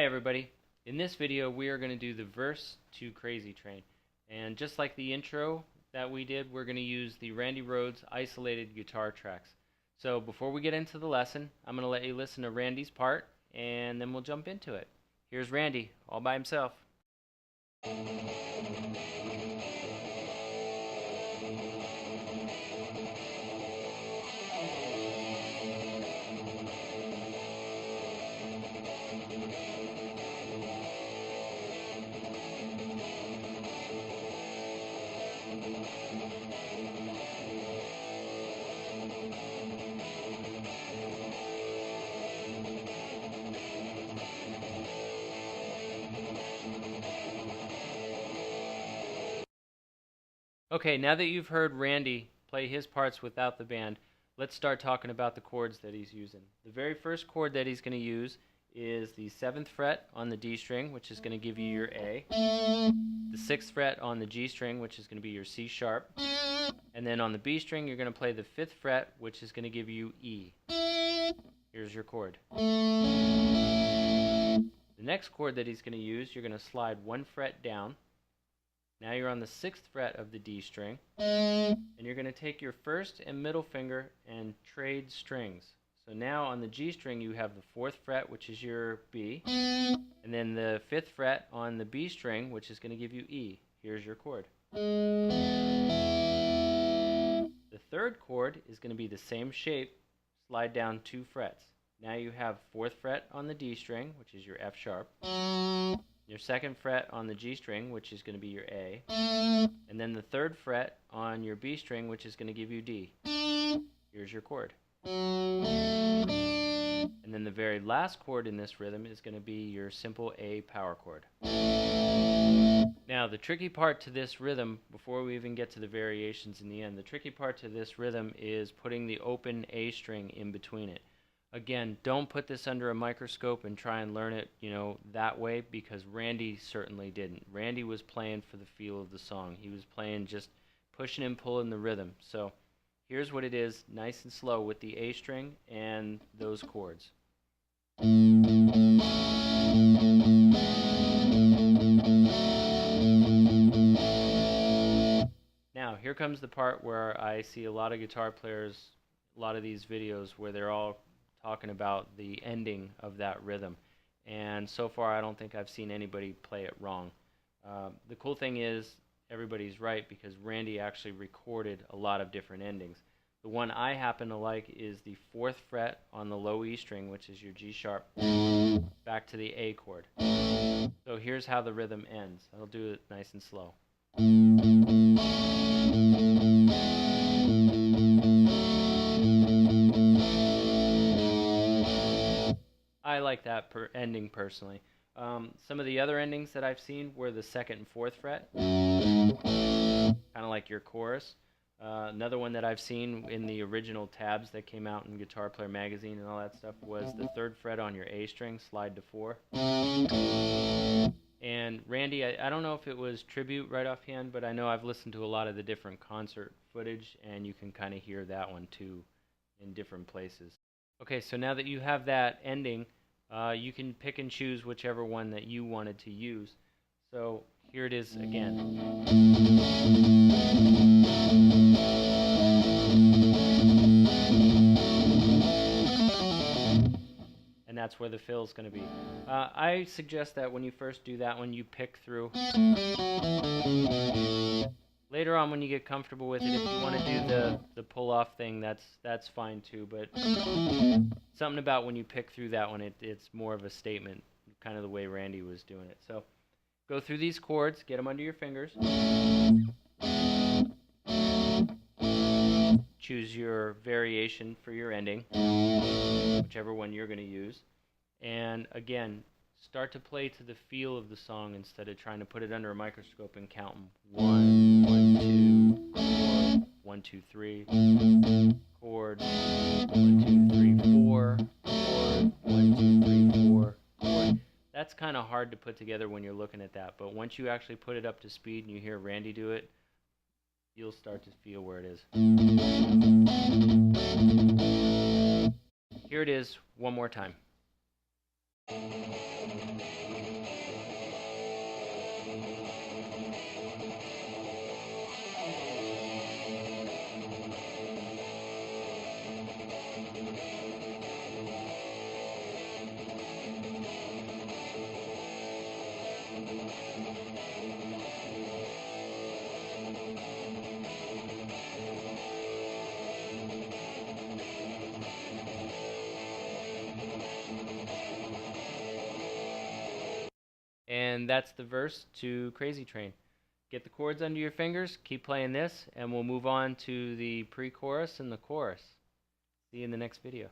Hi everybody. In this video we are going to do the verse to Crazy Train. And just like the intro that we did, we're going to use the Randy Rhoads isolated guitar tracks. So before we get into the lesson, I'm going to let you listen to Randy's part and then we'll jump into it. Here's Randy all by himself. Okay, now that you've heard Randy play his parts without the band, let's start talking about the chords that he's using. The very first chord that he's going to use is the 7th fret on the D string, which is going to give you your A. The 6th fret on the G string, which is going to be your C sharp. And then on the B string, you're going to play the 5th fret, which is going to give you E. Here's your chord. The next chord that he's going to use, you're going to slide 1 fret down. Now you're on the 6th fret of the D string, and you're going to take your first and middle finger and trade strings. So now on the G string you have the 4th fret, which is your B, and then the 5th fret on the B string, which is going to give you E. Here's your chord. The 3rd chord is going to be the same shape, slide down 2 frets. Now you have 4th fret on the D string, which is your F sharp, your 2nd fret on the G string, which is going to be your A, and then the 3rd fret on your B string, which is going to give you D. Here's your chord. And then the very last chord in this rhythm is going to be your simple A power chord. Now the tricky part to this rhythm, before we even get to the variations in the end, the tricky part to this rhythm is putting the open A string in between it. Again, don't put this under a microscope and try and learn it, that way, because Randy certainly didn't. Randy was playing for the feel of the song. He was playing just pushing and pulling the rhythm. So here's what it is, nice and slow with the A string and those chords. Now, here comes the part where I see a lot of guitar players, a lot of these videos where they're all talking about the ending of that rhythm, and so far I don't think I've seen anybody play it wrong. The cool thing is everybody's right, because Randy actually recorded a lot of different endings. The one I happen to like is the 4th fret on the low E string, which is your G sharp, back to the A chord. So here's how the rhythm ends. I'll do it nice and slow. I like that ending personally. Some of the other endings that I've seen were the 2nd and 4th fret, kind of like your chorus. Another one that I've seen in the original tabs that came out in Guitar Player magazine and all that stuff was the 3rd fret on your A string, slide to 4. And Randy, I don't know if it was tribute right offhand, but I know I've listened to a lot of the different concert footage, and you can kind of hear that one too in different places. Okay, so now that you have that ending, you can pick and choose whichever one that you wanted to use. So here it is again. And that's where the fill is going to be. I suggest that when you first do that one, you pick through. Later on, when you get comfortable with it, if you want to do the pull-off thing, that's fine too. But something about when you pick through that one, it's more of a statement, kind of the way Randy was doing it. So go through these chords, get them under your fingers. Choose your variation for your ending, whichever one you're going to use. And again, start to play to the feel of the song instead of trying to put it under a microscope and count them. 1, 1, 2, chord, 1, 2, 3, chord, 1, 2, 3, 4, chord, 1, 2, 3, 4, chord. That's kind of hard to put together when you're looking at that, but once you actually put it up to speed and you hear Randy do it, you'll start to feel where it is. Here it is one more time. And that's the verse to Crazy Train. Get the chords under your fingers, keep playing this, and we'll move on to the pre-chorus and the chorus. See you in the next video.